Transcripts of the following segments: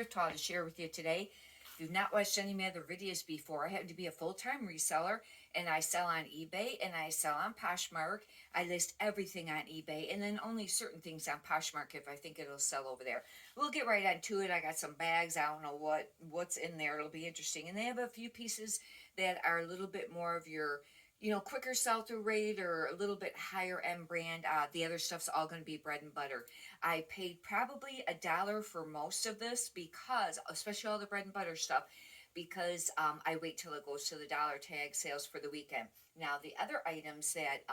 thrift haul to share with you today. If you've not watched any of my other videos before, I happen to be a full-time reseller, and I sell on eBay and I sell on Poshmark. I list everything on eBay and then only certain things on Poshmark if I think it'll sell over there. We'll get right onto it. I got some bags. I don't know what's in there. It'll be interesting. And they have a few pieces that are a little bit more of your quicker sell-through rate or a little bit higher end brand. The other stuff's all going to be bread and butter. I paid probably $1 for most of this because, especially all the bread and butter stuff, because I wait till it goes to the dollar tag sales for the weekend. Now, the other items that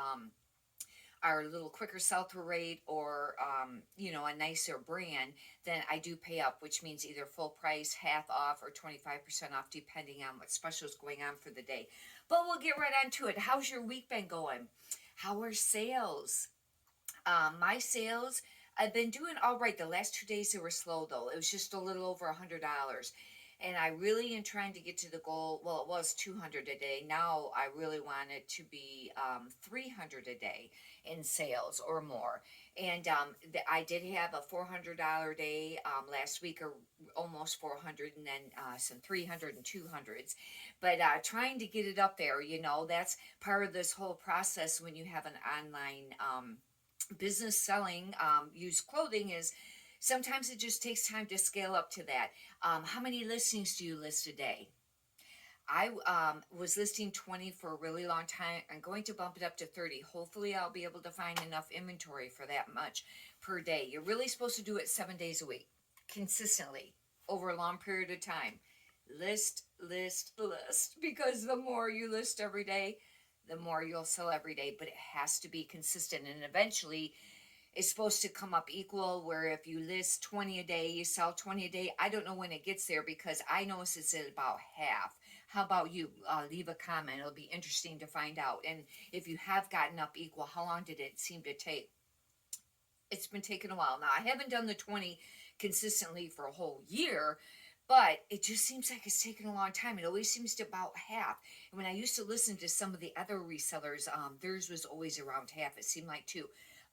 are a little quicker sell-through rate or, a nicer brand, then I do pay up, which means either full price, half off, or 25% off, depending on what special is going on for the day. But we'll get right on to it. How's your week been going? How are sales? My sales, I've been doing all right. The last 2 days they were slow, though. It was just a little over $100. And I really am trying to get to the goal. Well, it was 200 a day. Now I really want it to be 300 a day in sales or more. And I did have a $400 day last week, or almost 400, and then some 300 and 200s. But trying to get it up there, that's part of this whole process when you have an online business selling used clothing is sometimes it just takes time to scale up to that. How many listings do you list a day? I was listing 20 for a really long time. I'm going to bump it up to 30. Hopefully I'll be able to find enough inventory for that much per day. You're really supposed to do it 7 days a week, consistently, over a long period of time. List, list, list, because the more you list every day, the more you'll sell every day, but it has to be consistent, and eventually it's supposed to come up equal, where if you list 20 a day, you sell 20 a day. I don't know when it gets there because I notice it's at about half. How about you? Leave a comment. It'll be interesting to find out. And if you have gotten up equal, how long did it seem to take? It's been taking a while. Now, I haven't done the 20 consistently for a whole year, but it just seems like it's taken a long time. It always seems to about half. And when I used to listen to some of the other resellers, theirs was always around half, it seemed like, too.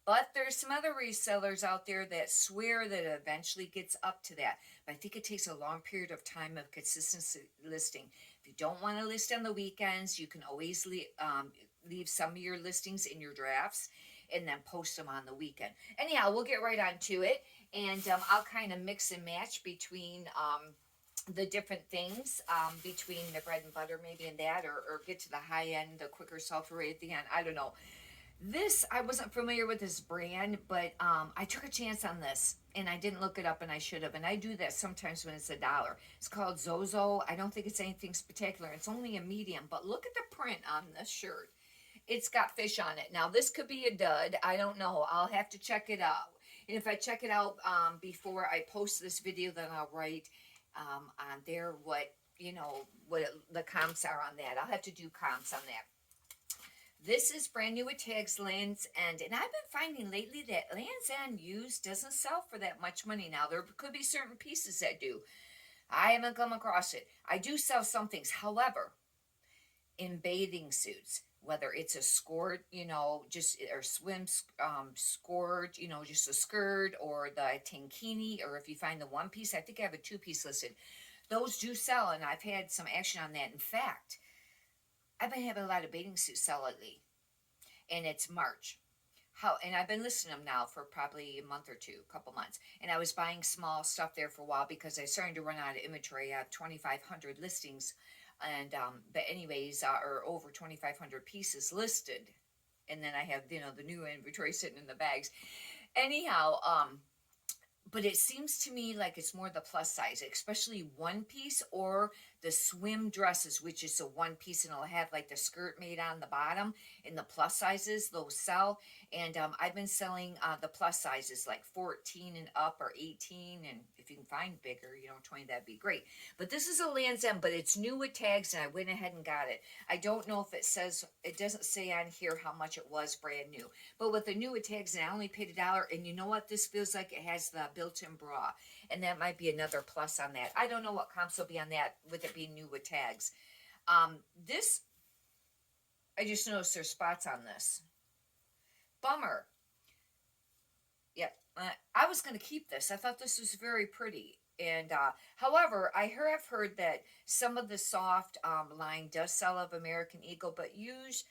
But there's some other resellers out there that swear that it eventually gets up to that. But I think it takes a long period of time of consistency listing. If you don't want to list on the weekends, you can always leave some of your listings in your drafts and then post them on the weekend. Anyhow, we'll get right on to it. And I'll kind of mix and match between the different things, between the bread and butter maybe and that, or get to the high end, the quicker sell-through rate at the end. I don't know. This, I wasn't familiar with this brand, but I took a chance on this, and I didn't look it up, and I should have. And I do that sometimes when it's $1. It's called Zozo. I don't think it's anything spectacular. It's only a medium, but look at the print on this shirt. It's got fish on it. Now, this could be a dud. I don't know. I'll have to check it out. And if I check it out before I post this video, then I'll write on there what the comps are on that. I'll have to do comps on that. This is brand new with tags, Lands' End. And I've been finding lately that Lands' End used doesn't sell for that much money now. There could be certain pieces that do. I haven't come across it. I do sell some things. However, in bathing suits, whether it's a skirt, or swim skirt, just a skirt, or the tankini, or if you find the one piece, I think I have a 2-piece listed. Those do sell, and I've had some action on that. In fact, I've been having a lot of bathing suits sell lately, and it's March. And I've been listing them now for probably a month or two, a couple months. And I was buying small stuff there for a while because I'm starting to run out of inventory. I have 2,500 listings, and but anyways, or over 2,500 pieces listed. And then I have the new inventory sitting in the bags. Anyhow, but it seems to me like it's more the plus size, especially one piece, or the swim dresses, which is a one piece, and it'll have like the skirt made on the bottom. In the plus sizes, those sell. And I've been selling the plus sizes, like 14 and up, or 18. And if you can find bigger, 20, that'd be great. But this is a Lands' End, but it's new with tags, and I went ahead and got it. I don't know if it doesn't say on here how much it was brand new. But with the new with tags, and I only paid $1. And you know what? This feels like it has the built-in bra. And that might be another plus on that. I don't know what comps will be on that with it being new with tags. This, I just noticed there's spots on this. Bummer. Yep. I was going to keep this. I thought this was very pretty. And however, I've heard that some of the soft line does sell of American Eagle, but use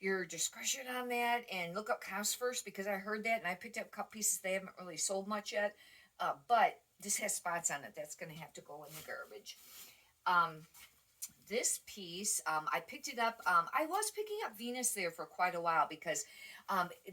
your discretion on that and look up comps first, because I heard that and I picked up a couple pieces. They haven't really sold much yet, but this has spots on it. That's going to have to go in the garbage. This piece, I picked it up. I was picking up Venus there for quite a while because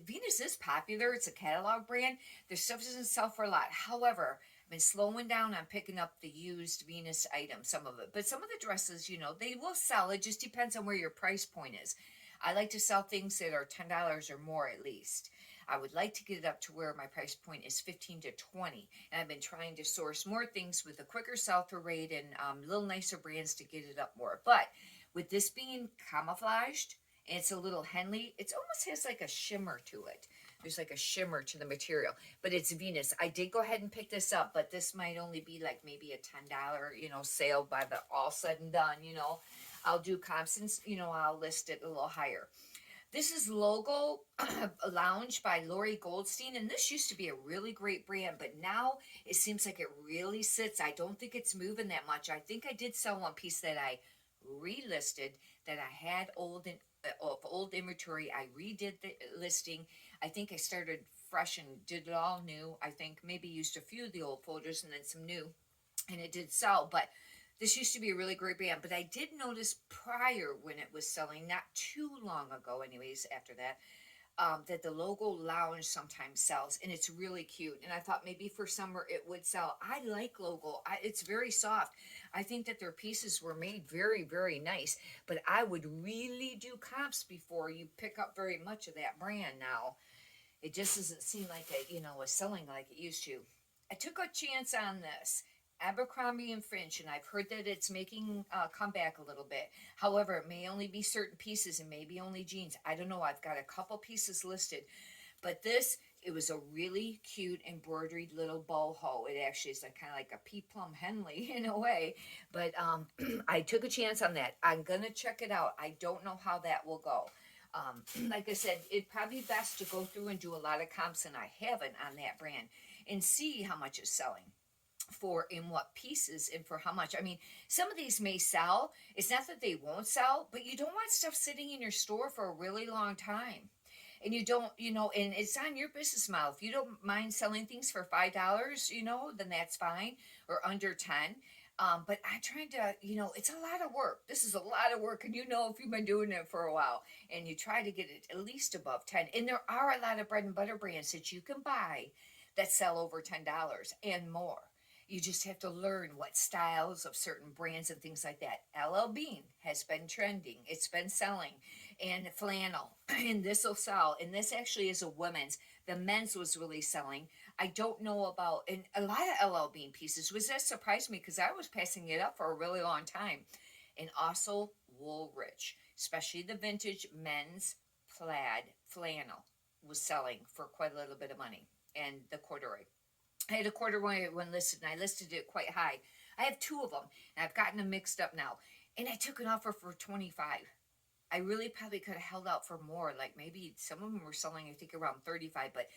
Venus is popular. It's a catalog brand. Their stuff doesn't sell for a lot. However, I've been slowing down on picking up the used Venus items, some of it. But some of the dresses, you know, they will sell. It just depends on where your price point is. I like to sell things that are $10 or more at least. I would like to get it up to where my price point is 15 to 20. And I've been trying to source more things with a quicker sell-through rate and a little nicer brands to get it up more. But with this being camouflaged, and it's a little Henley, it almost has like a shimmer to it. There's like a shimmer to the material, but it's Venus. I did go ahead and pick this up, but this might only be like maybe a $10, you know, sale by the all said and done, you know. I'll do comps and, you know, I'll list it a little higher. This is Logo Lounge by Lori Goldstein, and this used to be a really great brand, but now it seems like it really sits. I don't think it's moving that much. I think I did sell one piece that I relisted that I had old inventory. I redid the listing. I think I started fresh and did it all new. I think maybe used a few of the old folders and then some new, and it did sell, but this used to be a really great brand, but I did notice prior when it was selling, not too long ago anyways, after that, that the Logo Lounge sometimes sells, and it's really cute. And I thought maybe for summer it would sell. I like Logo. It's very soft. I think that their pieces were made very, very nice, but I would really do comps before you pick up very much of that brand now. It just doesn't seem like it, you know, was selling like it used to. I took a chance on this. Abercrombie and Fitch, and I've heard that it's making a comeback a little bit. However, it may only be certain pieces and maybe only jeans. I don't know. I've got a couple pieces listed, but this, it was a really cute embroidered little boho. It actually is like kind of like a pea plum Henley in a way, but I took a chance on that. I'm gonna check it out. I don't know how that will go. Like I said, it'd probably be best to go through and do a lot of comps, and I haven't on that brand, and see how much it's selling for in what pieces and for how much. I mean, some of these may sell. It's not that they won't sell, but you don't want stuff sitting in your store for a really long time. And you don't, you know, and it's on your business model. If you don't mind selling things for $5, you know, then that's fine, or under 10. But I'm trying to, you know, it's a lot of work. This is a lot of work. And you know, if you've been doing it for a while and you try to get it at least above 10, and there are a lot of bread and butter brands that you can buy that sell over $10 and more. You just have to learn what styles of certain brands and things like that. LL Bean has been trending. It's been selling. And flannel. And this will sell. And this actually is a women's. The men's was really selling. I don't know about, and a lot of LL Bean pieces, which that surprised me because I was passing it up for a really long time. And also Woolrich, especially the vintage men's plaid flannel was selling for quite a little bit of money. And the corduroy. I had a corduroy one listed, and I listed it quite high. I have two of them, and I've gotten them mixed up now. And I took an offer for $25. I really probably could have held out for more. Like maybe some of them were selling, I think, around $35. But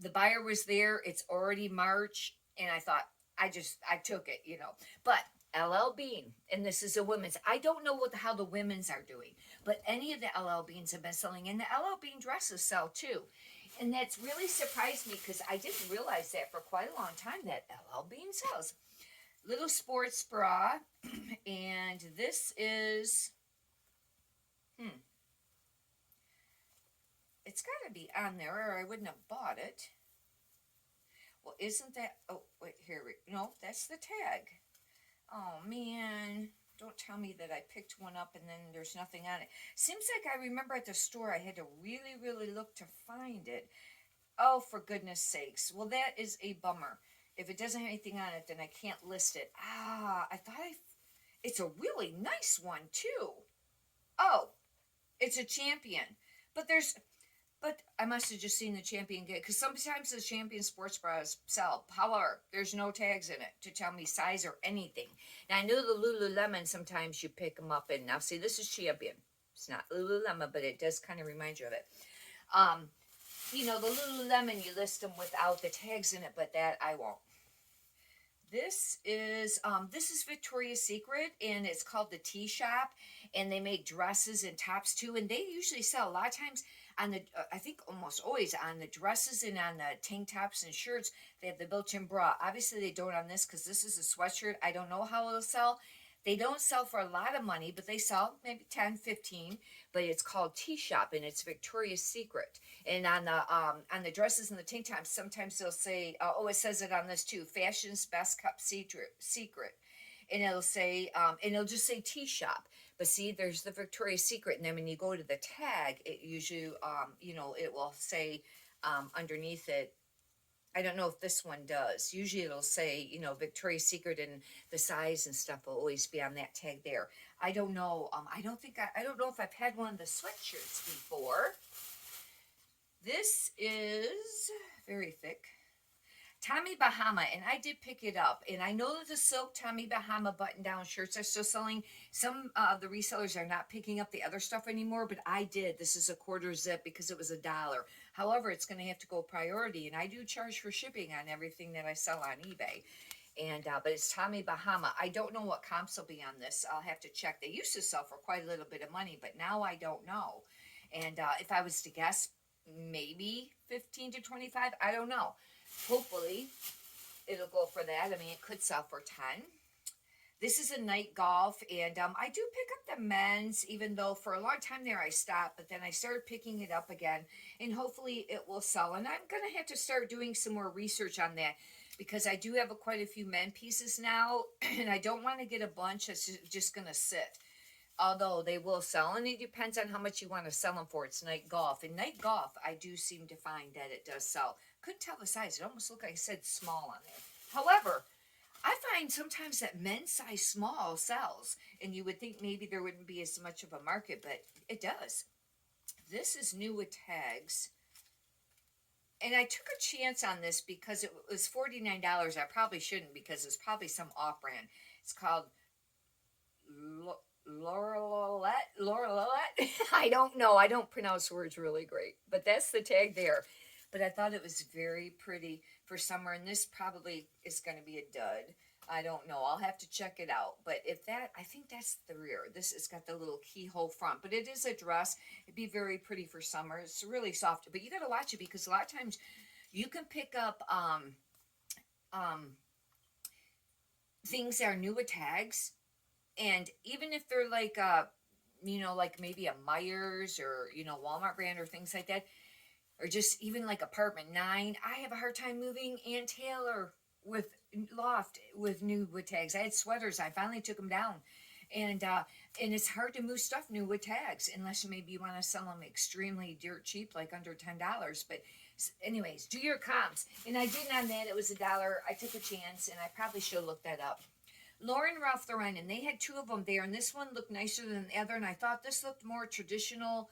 the buyer was there. It's already March, and I thought, I took it, you know. But LL Bean, and this is a women's. I don't know how the women's are doing, but any of the LL Beans have been selling, and the LL Bean dresses sell too. And that's really surprised me because I didn't realize that for quite a long time that LL Bean sells. Little sports bra, and this is, it's got to be on there or I wouldn't have bought it. Well, isn't that, oh, wait, no, that's the tag. Oh, man. Don't tell me that I picked one up and then there's nothing on it. Seems like I remember at the store I had to really, really look to find it. Oh, for goodness sakes. Well, that is a bummer. If it doesn't have anything on it, then I can't list it. I thought it's a really nice one, too. Oh, it's a Champion. But I must have just seen the Champion get, because sometimes the Champion sports bras sell. However, there's no tags in it to tell me size or anything. Now, I know the Lululemon, sometimes you pick them up, and now, see, this is Champion. It's not Lululemon, but it does kind of remind you of it. You know, the Lululemon, you list them without the tags in it, but that I won't. This is Victoria's Secret, and it's called the Tea Shop, and they make dresses and tops too, and they usually sell a lot of times on the I think almost always on the dresses and on the tank tops and shirts. They have the built-in bra. Obviously they don't on this because this is a sweatshirt. I don't know how it'll sell. They don't sell for a lot of money, but they sell maybe 10, 15. But it's called Tea Shop, and it's Victoria's Secret. And on the dresses and the tank tops, sometimes they'll say, oh, it says it on this too, fashion's best kept secret. And it'll say, and it'll just say Tea Shop. But see, there's the Victoria's Secret, and then when you go to the tag, it usually, it will say underneath it. I don't know if this one does. Usually it'll say, Victoria's Secret, and the size and stuff will always be on that tag there. I don't know. I don't know if I've had one of the sweatshirts before. This is very thick. Tommy Bahama, and I did pick it up, and I know that the silk Tommy Bahama button-down shirts are still selling. Some of the resellers are not picking up the other stuff anymore, but I did. This is a quarter zip because it was $1. However, it's going to have to go priority, and I do charge for shipping on everything that I sell on eBay. And but it's Tommy Bahama. I don't know what comps will be on this. I'll have to check. They used to sell for quite a little bit of money, but now I don't know. And if I was to guess, maybe 15 to 25. I don't know. Hopefully it'll go for that. I mean, it could sell for 10. This is a night golf, and I do pick up the men's, even though for a long time there I stopped, but then I started picking it up again, and hopefully it will sell. And I'm going to have to start doing some more research on that, because I do have quite a few men pieces now, and I don't want to get a bunch that's just going to sit. Although they will sell, and it depends on how much you want to sell them for. It's night golf. In night golf, I do seem to find that it does sell. Couldn't tell the size. It almost looked like I said small on there. However, I find sometimes that men's size small sells, and you would think maybe there wouldn't be as much of a market, but it does. This is new with tags. And I took a chance on this because it was $49. I probably shouldn't, because it's probably some off-brand. It's called Laurelette. I don't know. I don't pronounce words really great, but that's the tag there. But I thought it was very pretty for summer, and this probably is going to be a dud. I don't know. I'll have to check it out. But I think that's the rear. This has got the little keyhole front, but it is a dress. It'd be very pretty for summer. It's really soft, but you got to watch it, because a lot of times you can pick up things that are new with tags. And even if they're like, like maybe a Myers or, Walmart brand or things like that, or just even like Apartment 9, I have a hard time moving Ann Taylor with Loft with new wood tags. I had sweaters. I finally took them down. And it's hard to move stuff new with tags, unless maybe you want to sell them extremely dirt cheap, like under $10. But anyways, do your comps. And I did on that. It was $1. I took a chance, and I probably should have looked that up. Lauren Ralph Lauren, and they had two of them there, and this one looked nicer than the other, and I thought this looked more traditional,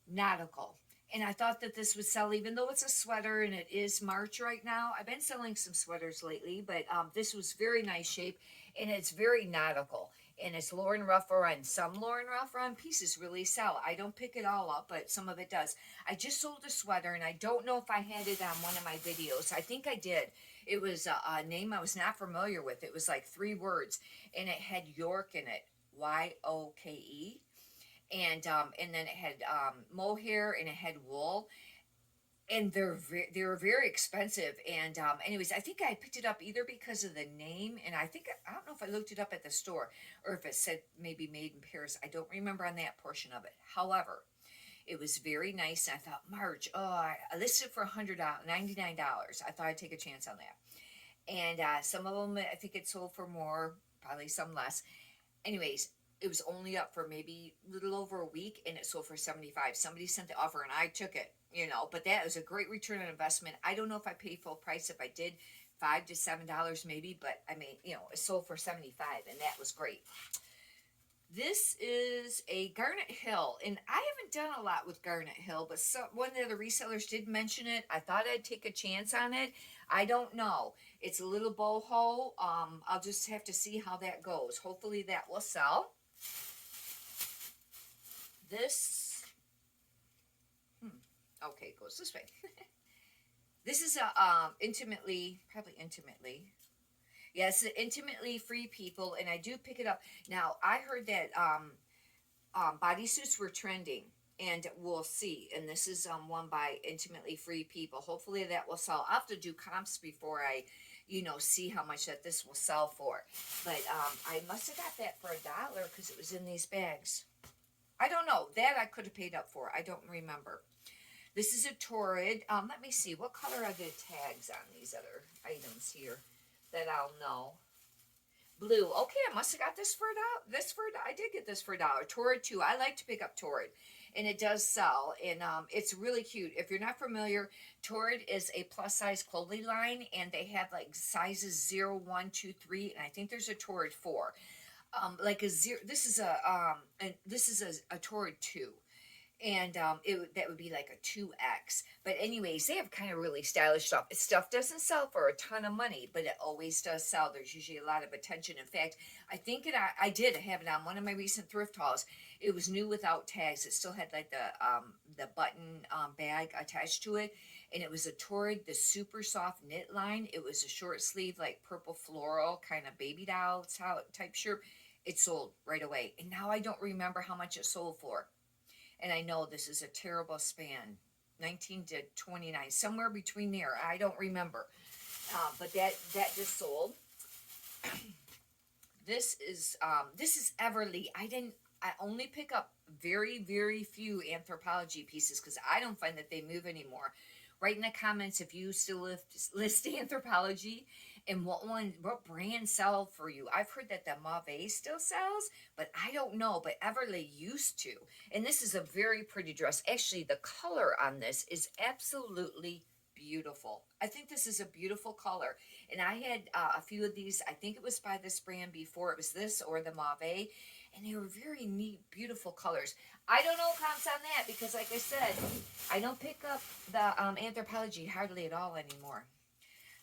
nautical. And I thought that this would sell, even though it's a sweater and it is March right now. I've been selling some sweaters lately, but this was very nice shape, and it's very nautical. And it's Lauren Ralph Lauren. Some Lauren Ralph Lauren pieces really sell. I don't pick it all up, but some of it does. I just sold a sweater, and I don't know if I had it on one of my videos. I think I did. It was a name I was not familiar with. It was like 3 words, and it had York in it, Y-O-K-E. And then it had mohair, and it had wool, and they were very expensive. And anyways, I think I picked it up either because of the name, and I don't know if I looked it up at the store or if it said maybe made in Paris. I don't remember on that portion of it. However, it was very nice, and I thought, March, I listed it for $99. I thought I'd take a chance on that. And some of them, I think it sold for more, probably some less. Anyways, it was only up for maybe a little over a week, and it sold for $75. Somebody sent the offer, and I took it, but that was a great return on investment. I don't know if I paid full price. If I did, $5 to $7 maybe, but I mean, it sold for $75, and that was great. This is a Garnet Hill, and I haven't done a lot with Garnet Hill, but one of the resellers did mention it. I thought I'd take a chance on it. I don't know. It's a little boho. I'll just have to see how that goes. Hopefully that will sell. This, okay, it goes this way. This is a probably intimately. Yes, intimately free people, and I do pick it up. Now, I heard that bodysuits were trending, and we'll see. And this is one by intimately free people. Hopefully that will sell. I'll have to do comps before I, see how much that this will sell for. But I must have got that for $1 because it was in these bags. I don't know. That I could have paid up for. I don't remember. This is a Torrid. Let me see. What color are the tags on these other items here that I'll know? Blue. Okay, I must have got this for I did get this for $1. Torrid 2. I like to pick up Torrid. And it does sell. And it's really cute. If you're not familiar, Torrid is a plus size clothing line. And they have like sizes 0, 1, 2, 3. And I think there's a Torrid 4. Like a 0. This is a Torrid 2. And that would be like a 2X. But anyways, they have kind of really stylish stuff. Stuff doesn't sell for a ton of money, but it always does sell. There's usually a lot of attention. In fact, I think I did have it on one of my recent thrift hauls. It was new without tags. It still had like the button bag attached to it. And it was a Torrid, the super soft knit line. It was a short sleeve, like purple floral, kind of baby doll type shirt. It sold right away. And now I don't remember how much it sold for. And I know this is a terrible span, 19 to 29, somewhere between there. I don't remember. But that just sold. This is Everly. I only pick up very, very few Anthropologie pieces because I don't find that they move anymore. Write in the comments if you still list Anthropologie and what brand sell for you. I've heard that the Mauve still sells, but I don't know. But Everly used to. And this is a very pretty dress. Actually, the color on this is absolutely beautiful. I think this is a beautiful color. And I had a few of these. I think it was by this brand before. It was this or the Mauve. And they were very neat, beautiful colors. I don't know comps on that because, like I said, I don't pick up the Anthropologie hardly at all anymore.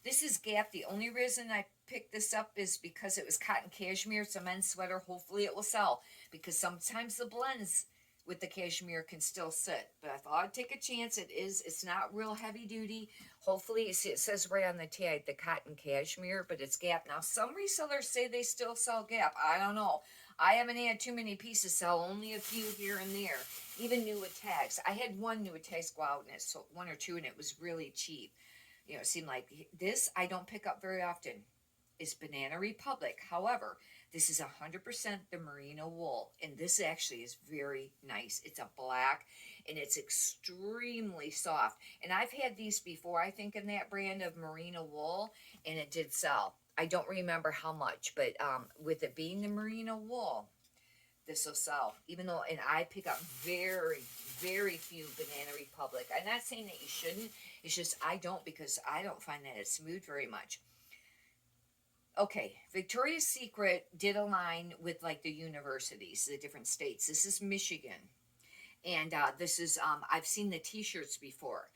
This is Gap. The only reason I picked this up is because it was cotton cashmere. It's a men's sweater. Hopefully it will sell because sometimes the blends with the cashmere can still sit. But I thought I'd take a chance. It's not real heavy duty. Hopefully, it says right on the tag, the cotton cashmere, but it's Gap. Now, some resellers say they still sell Gap. I don't know. I haven't had too many pieces sell, only a few here and there, even new with tags. I had one new with tags go out, and it sold one or two, and it was really cheap. It seemed like this I don't pick up very often. Is Banana Republic. However, this is 100% the merino wool, and this actually is very nice. It's a black, and it's extremely soft. And I've had these before, I think, in that brand of merino wool, and it did sell. I don't remember how much, but with it being the merino wool, this will sell. Even though, and I pick up very, very few Banana Republic. I'm not saying that you shouldn't. It's just I don't because I don't find that it's smooth very much. Okay, Victoria's Secret did align with like the universities, the different states. This is Michigan. And this is, I've seen the t-shirts before.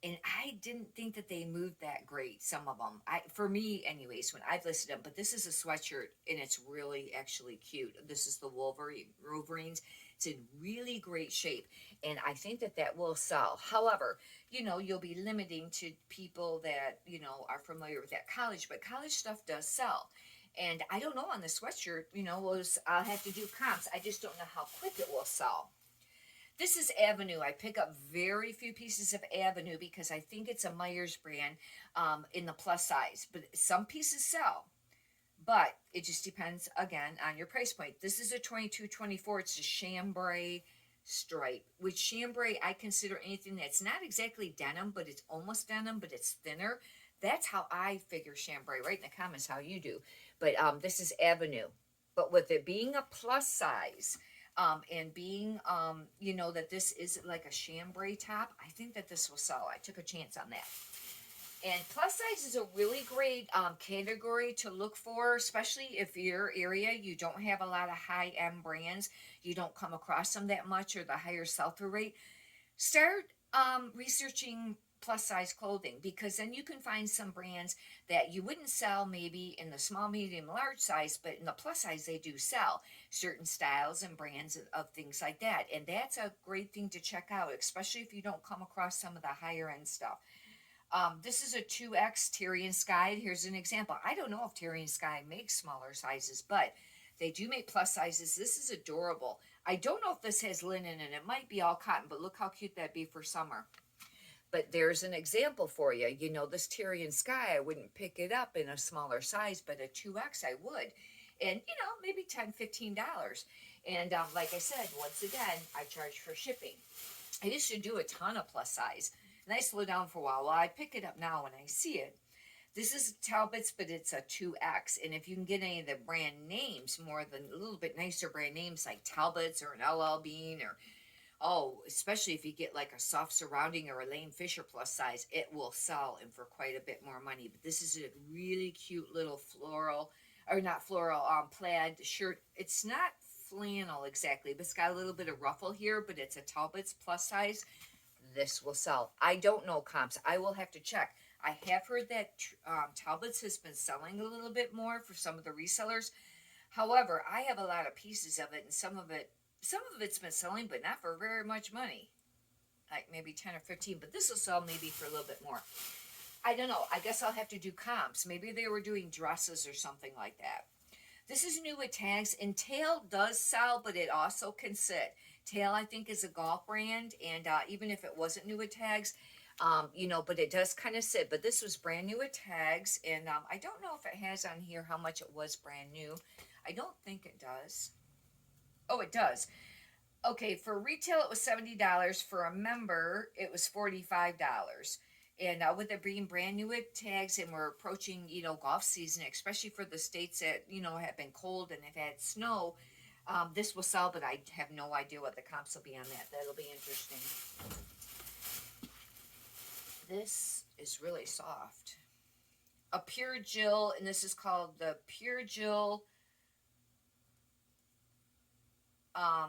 And I didn't think that they moved that great, some of them. For me, anyways, when I've listed them. But this is a sweatshirt, and it's really actually cute. This is the Wolverines. It's in really great shape. And I think that that will sell. However, you'll be limiting to people that, are familiar with that college. But college stuff does sell. And I don't know on the sweatshirt, I'll have to do comps. I just don't know how quick it will sell. This is Avenue. I pick up very few pieces of Avenue because I think it's a Myers brand in the plus size. But some pieces sell. But it just depends, again, on your price point. This is a 22-24. It's a chambray stripe. With chambray, I consider anything that's not exactly denim, but it's almost denim, but it's thinner. That's how I figure chambray. Write in the comments how you do. But this is Avenue. But with it being a plus size... and being, that this is like a chambray top, I think that this will sell. I took a chance on that. And plus size is a really great category to look for, especially if your area, you don't have a lot of high-end brands. You don't come across them that much or the higher sell-through rate. Start researching plus size clothing because then you can find some brands that you wouldn't sell maybe in the small, medium, large size, but in the plus size they do sell certain styles and brands of things like that. And that's a great thing to check out, especially if you don't come across some of the higher end stuff. This is a 2X Tyrian Sky. Here's an example. I don't know if Tyrian Sky makes smaller sizes, but they do make plus sizes. This is adorable. I don't know if this has linen in it. It might be all cotton, but look how cute that'd be for summer. But there's an example for you. You know, this Tyrian Sky, I wouldn't pick it up in a smaller size, but a 2X I would. And, you know, maybe $10, $15. And like I said, once again, I charge for shipping. I used to do a ton of plus size. And I slow down for a while. Well, I pick it up now when I see it. This is Talbot's, but it's a 2X. And if you can get any of the brand names, more than a little bit nicer brand names like Talbot's or an LL Bean, or, oh, especially if you get like a soft surrounding or a Lane Fisher plus size, it will sell and for quite a bit more money. But this is a really cute little floral, or not floral, plaid shirt. It's not flannel exactly, but it's got a little bit of ruffle here, but it's a Talbot's plus size. This will sell. I don't know comps. I will have to check. I have heard that Talbot's has been selling a little bit more for some of the resellers. However, I have a lot of pieces of it, and some of it's been selling, but not for very much money. Like maybe 10 or 15, but this will sell maybe for a little bit more. I don't know. I guess I'll have to do comps. Maybe they were doing dresses or something like that. This is new with tags, and Tail does sell, but it also can sit. Tail, I think, is a golf brand, and even if it wasn't new with tags, you know, but it does kind of sit. But this was brand new with tags, and I don't know if it has on here how much it was brand new. I don't think it does. Oh, it does. Okay, for retail, it was $70. For a member, it was $45. And with it being brand new with tags, and we're approaching, you know, golf season, especially for the states that, you know, have been cold and have had snow, this will sell, but I have no idea what the comps will be on that. That'll be interesting. This is really soft. A Pure Jill, and this is called the Pure Jill I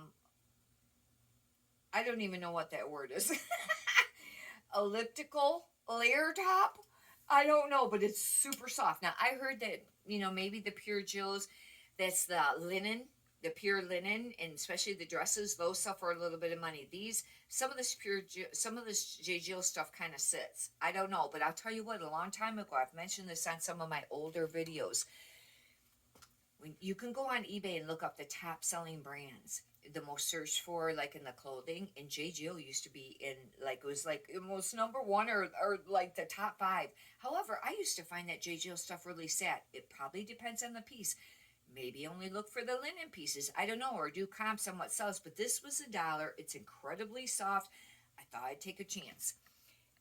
don't even know what that word is. Elliptical layer top. I don't know, but it's super soft. Now, I heard that, you know, maybe the Pure Jills, that's the linen, the pure linen, and especially the dresses, those sell for a little bit of money. Some of this J. Jill stuff kind of sits. I don't know, but I'll tell you what, a long time ago, I've mentioned this on some of my older videos. When you can go on eBay and look up the top selling brands, the most searched for, like in the clothing, and J. Jill used to be in, like, it was like almost number one or like the top 5. However, I used to find that J. Jill stuff really sat. It probably depends on the piece. Maybe only look for the linen pieces. I don't know, or do comps on what sells. But this was $1. It's incredibly soft. I thought I'd take a chance.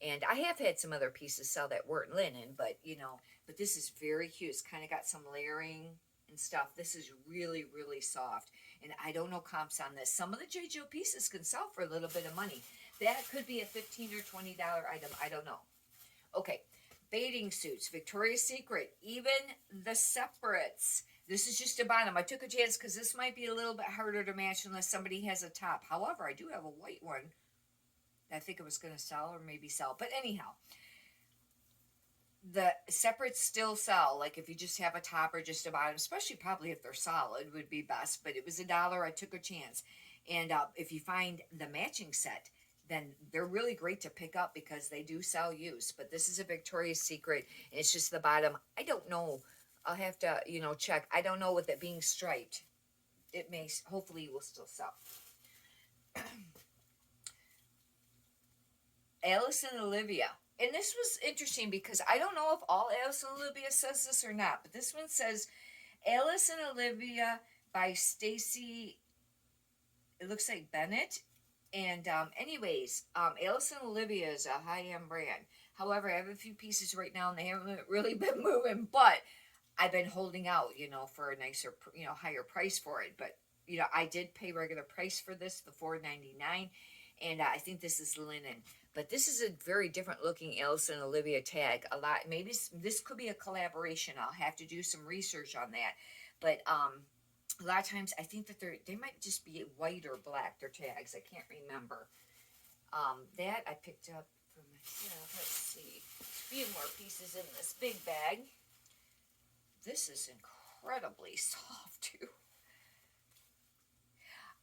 And I have had some other pieces sell that weren't linen, but, you know, but this is very cute. It's kind of got some layering and stuff. This is really, really soft. And I don't know comps on this. Some of the J. Jill pieces can sell for a little bit of money. That could be a $15 or $20 item. I don't know. Okay, bathing suits, Victoria's Secret, even the separates. This is just a bottom. I took a chance because this might be a little bit harder to match unless somebody has a top. However, I do have a white one. I think it was going to sell or maybe sell. But anyhow, the separates still sell. Like if you just have a top or just a bottom, especially probably if they're solid, would be best. But it was $1. I took a chance. And if you find the matching set, then they're really great to pick up because they do sell used. But this is a Victoria's Secret, and it's just the bottom. I don't know. I'll have to, you know, check. I don't know with it being striped. It may, hopefully will still sell. Alice and Olivia. And this was interesting because I don't know if all Alice and Olivia says this or not, but this one says Alice and Olivia by Stacy, it looks like Bennett. And anyways, Alice and Olivia is a high-end brand. However, I have a few pieces right now and they haven't really been moving, but I've been holding out, you know, for a nicer, you know, higher price for it. But, you know, I did pay regular price for this, the $4.99, and I think this is linen. But this is a very different looking Alice and Olivia tag. A lot, maybe this could be a collaboration. I'll have to do some research on that. But a lot of times I think that they might just be white or black, their tags. I can't remember. That I picked up for myself. Let's see. A few more pieces in this big bag. This is incredibly soft too.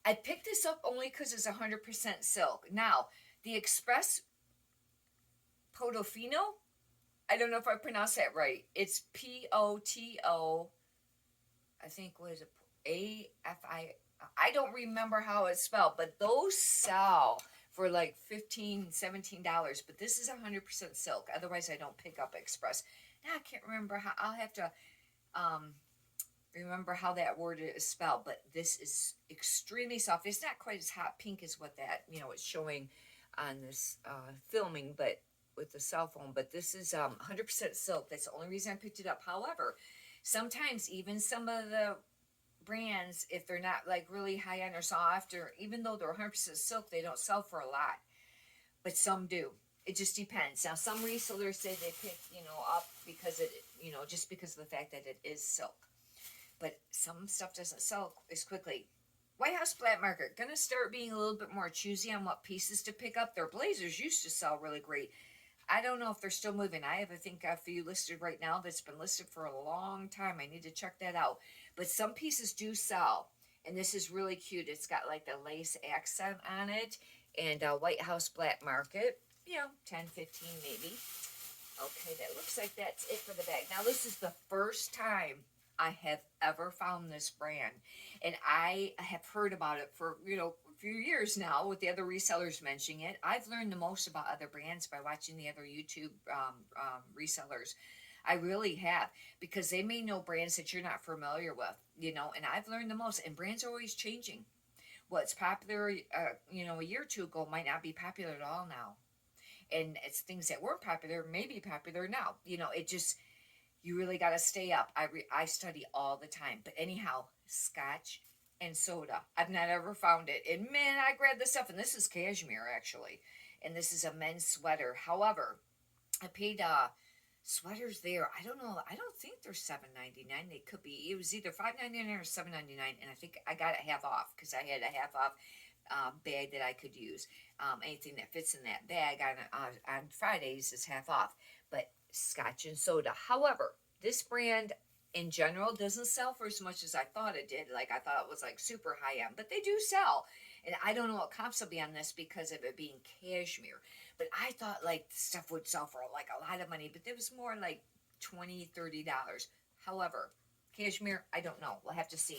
I picked this up only because it's 100% silk. Now, the Express Potofino, I don't know if I pronounced that right. It's POTO, I think, what is it, AFI? I don't remember how it's spelled, but those sell for like $15, $17. But this is 100% silk. Otherwise, I don't pick up Express. Now I can't remember how. I'll have to um, remember how that word is spelled. But this is extremely soft. It's not quite as hot pink as what that, it's showing on this filming, but with the cell phone. But this is 100% silk. That's the only reason I picked it up. However, sometimes even some of the brands, if they're not like really high end or soft, or even though they're 100% silk, they don't sell for a lot, but some do. It just depends. Now some resellers say they pick up because it just because of the fact that it is silk, but some stuff doesn't sell as quickly. White House Black Market gonna start being a little bit more choosy on what pieces to pick up. Their blazers used to sell really great. I don't know if they're still moving. I have, I think, a few listed right now that's been listed for a long time. I need to check that out. But some pieces do sell, and this is really cute. It's got like the lace accent on it, and White House Black Market, 10, 15 maybe. Okay, that looks like that's it for the bag. Now, this is the first time I have ever found this brand, and I have heard about it for, a few years now with the other resellers mentioning it. I've learned the most about other brands by watching the other YouTube resellers. I really have, because they may know brands that you're not familiar with, and I've learned the most, and brands are always changing. What's popular, a year or two ago might not be popular at all now. And it's things that weren't popular may be popular now. It just, you really got to stay up. I study all the time. But anyhow, Scotch and soda. I've not ever found it. And man, I grabbed this stuff, and this is cashmere actually. And this is a men's sweater. However, I paid sweaters there. I don't know. I don't think they're $7.99. They could be. It was either $5.99 or $7.99, and I think I got it half off because I had a half off bag that I could use. Anything that fits in that bag on Fridays is half off. But Scotch and soda. However, this brand in general doesn't sell for as much as I thought it did. Like, I thought it was like super high end, but they do sell. And I don't know what comps will be on this because of it being cashmere. But I thought like stuff would sell for like a lot of money, but it was more like $20, $30. However, cashmere, I don't know. We'll have to see.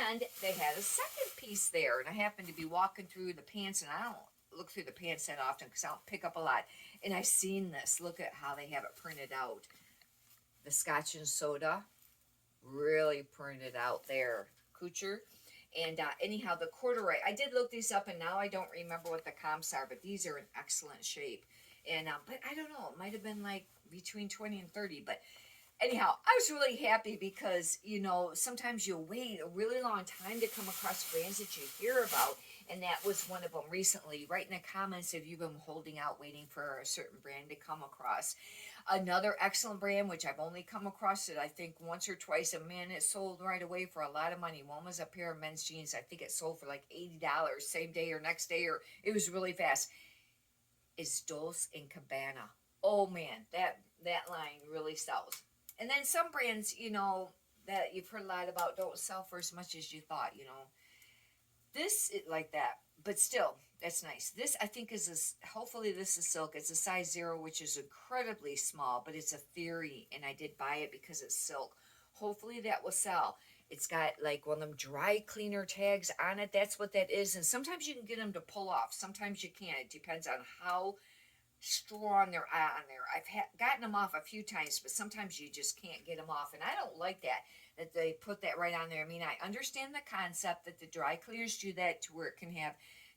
And they had a second piece there, and I happened to be walking through the pants, and I don't look through the pants that often because I don't pick up a lot. And I seen this. Look at how they have it printed out. The Scotch and soda, really printed out there. Couture. And anyhow, the corduroy, I did look these up, and now I don't remember what the comps are, but these are in excellent shape. And but I don't know, it might have been like between 20 and 30, but anyhow, I was really happy because, sometimes you wait a really long time to come across brands that you hear about, and that was one of them recently. Write in the comments if you've been holding out waiting for a certain brand to come across. Another excellent brand, which I've only come across it, I think, once or twice, and man, it sold right away for a lot of money. One was a pair of men's jeans. I think it sold for like $80, same day or next day, or it was really fast. Is Dolce & Gabbana. Oh man, that line really sells. And then some brands, that you've heard a lot about don't sell for as much as you thought, This is like that, but still, that's nice. This, I think, hopefully this is silk. It's a size 0, which is incredibly small, but it's a theory, and I did buy it because it's silk. Hopefully that will sell. It's got like one of them dry cleaner tags on it. That's what that is. And sometimes you can get them to pull off. Sometimes you can't. It depends on how strong they're on there. I've gotten them off a few times, but sometimes you just can't get them off, and I don't like that they put that right on there. I mean, I understand the concept that the dry cleaners do that to where it can have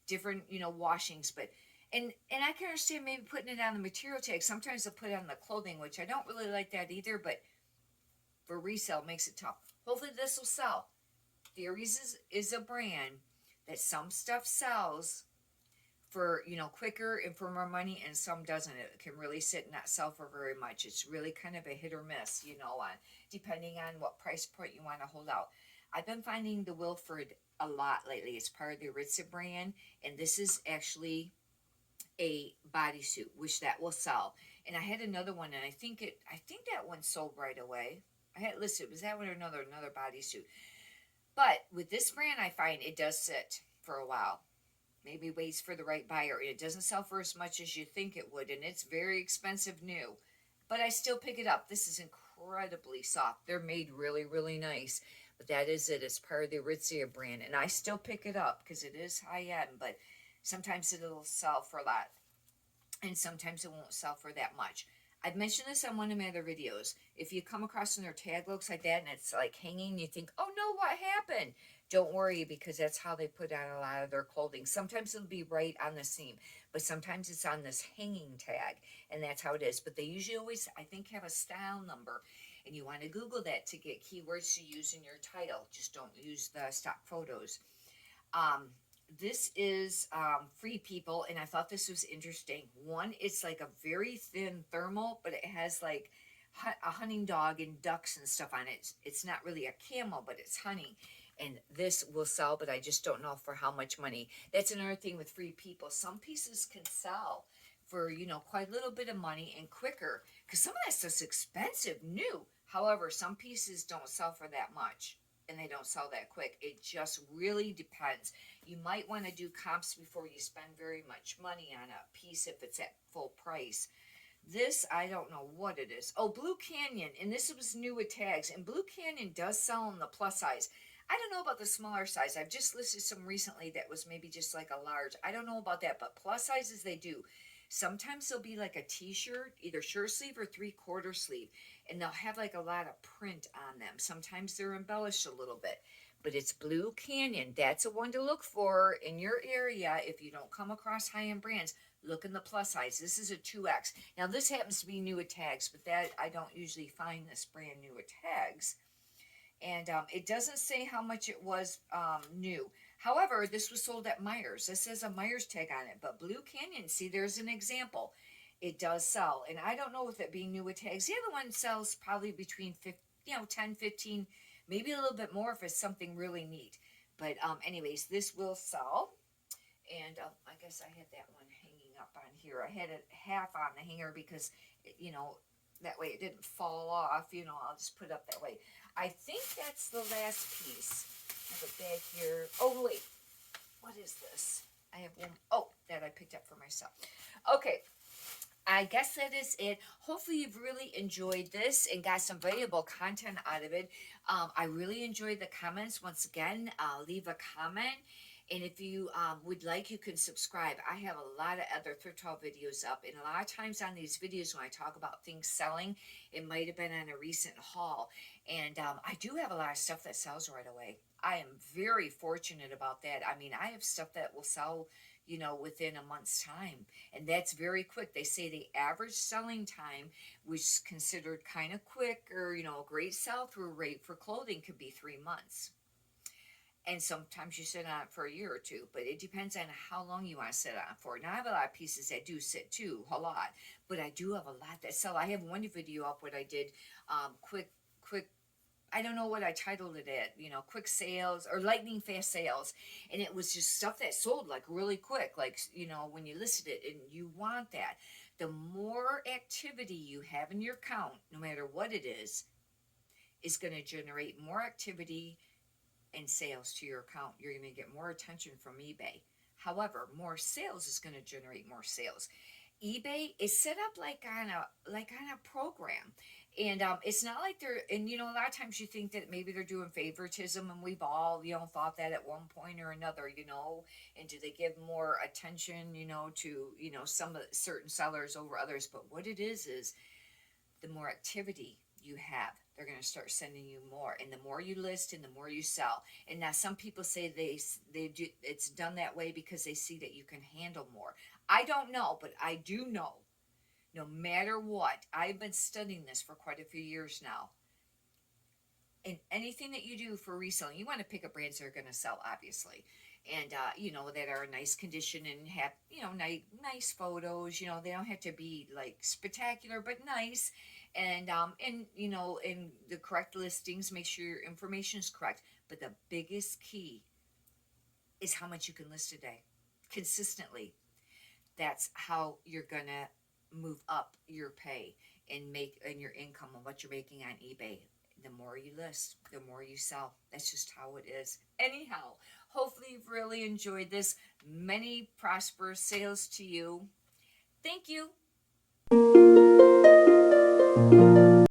different washings, but and I can understand maybe putting it on the material tag. Sometimes they'll put it on the clothing, which I don't really like that either, but for resale makes it tough. Hopefully this will sell. Theories is a brand that some stuff sells for quicker and for more money, and some doesn't. It can really sit and not sell for very much. It's really kind of a hit or miss, on depending on what price point you want to hold out. I've been finding the Wilfred a lot lately. It's part of the Aritzia brand, and this is actually a bodysuit, which that will sell. And I had another one, and I think that one sold right away. I had listed, was that one or another bodysuit? But with this brand, I find it does sit for a while. Maybe waits for the right buyer. It doesn't sell for as much as you think it would, and it's very expensive new. but I still pick it up. This is incredibly soft. They're made really, really nice. But that is it. It's part of the Aritzia brand. And I still pick it up because it is high end. But sometimes it'll sell for that. And sometimes it won't sell for that much. I've mentioned this on one of my other videos. If you come across and their tag looks like that and it's like hanging, you think, oh no, what happened? Don't worry, because that's how they put on a lot of their clothing. Sometimes it'll be right on the seam, but sometimes it's on this hanging tag, and that's how it is. But they usually always, I think, have a style number, and you want to Google that to get keywords to use in your title. Just don't use the stock photos. This is Free People, and I thought this was interesting. One, it's like a very thin thermal, but it has like a hunting dog and ducks and stuff on it. It's not really a camel, but it's hunting. And this will sell, but I just don't know for how much money. That's another thing with Free People. Some pieces can sell for, you know, quite a little bit of money and quicker, because some of that stuff's expensive, new. However, some pieces don't sell for that much, and they don't sell that quick. It just really depends. You might want to do comps before you spend very much money on a piece if it's at full price. This, I don't know what it is. Oh, Blue Canyon, and this was new with tags, and Blue Canyon does sell in the plus size. I don't know about the smaller size. I've just listed some recently that was maybe just like a large. I don't know about that, but plus sizes they do. Sometimes they'll be like a t-shirt, either shirt sleeve or 3/4 sleeve, and they'll have like a lot of print on them. Sometimes they're embellished a little bit, but it's Blue Canyon. That's a one to look for in your area. If you don't come across high-end brands, look in the plus size. This is a 2X. Now this happens to be new with tags, but that I don't usually find this brand new with tags. And it doesn't say how much it was new. However, this was sold at Myers. This says a Myers tag on it. But Blue Canyon, see, there's an example. It does sell. And I don't know if it being new with tags. The other one sells probably between 10, 15, maybe a little bit more if it's something really neat. But anyways, this will sell. And I guess I had that one hanging up on here. I had it half on the hanger because, you know, that way it didn't fall off. You know, I'll just put it up that way. I think that's the last piece. I have it back here. Oh, wait. What is this? I have one. Oh, that I picked up for myself. Okay. I guess that is it. Hopefully you've really enjoyed this and got some valuable content out of it. I really enjoyed the comments. Once again, leave a comment. And if you would like, you can subscribe. I have a lot of other thrift haul videos up. And a lot of times on these videos when I talk about things selling, it might have been on a recent haul. And I do have a lot of stuff that sells right away. I am very fortunate about that. I mean, I have stuff that will sell, you know, within a month's time. And that's very quick. They say the average selling time, which is considered kind of quick, or, you know, a great sell-through rate for clothing could be 3 months. And sometimes you sit on it for a year or two, but it depends on how long you want to sit on it for. Now, I have a lot of pieces that do sit too, a lot, but I do have a lot that sell. I have one video up what I did, quick, I don't know what I titled it at, you know, quick sales or lightning fast sales. And it was just stuff that sold like really quick, like, you know, when you listed it, and you want that. The more activity you have in your account, no matter what it is going to generate more activity and sales to your account. You're going to get more attention from eBay. However, more sales is going to generate more sales. eBay is set up like on a program, and it's not like they're, and you know, a lot of times you think that maybe they're doing favoritism, and we've all, you know, thought that at one point or another, you know, and do they give more attention, you know, to, you know, some of certain sellers over others. But what it is the more activity you have, they're going to start sending you more, and the more you list and the more you sell. And now some people say they do, it's done that way because they see that you can handle more. I don't know, but I do know, no matter what, I've been studying this for quite a few years now. And anything that you do for reselling, you want to pick up brands that are going to sell, obviously, and you know, that are in nice condition and have, you know, nice photos. You know, they don't have to be like spectacular, but nice. And you know, in the correct listings, make sure your information is correct. But the biggest key is how much you can list a day consistently. That's how you're gonna move up your pay and your income and what you're making on eBay. The more you list, the more you sell. That's just how it is. Anyhow, hopefully you've really enjoyed this. Many prosperous sales to you. Thank you.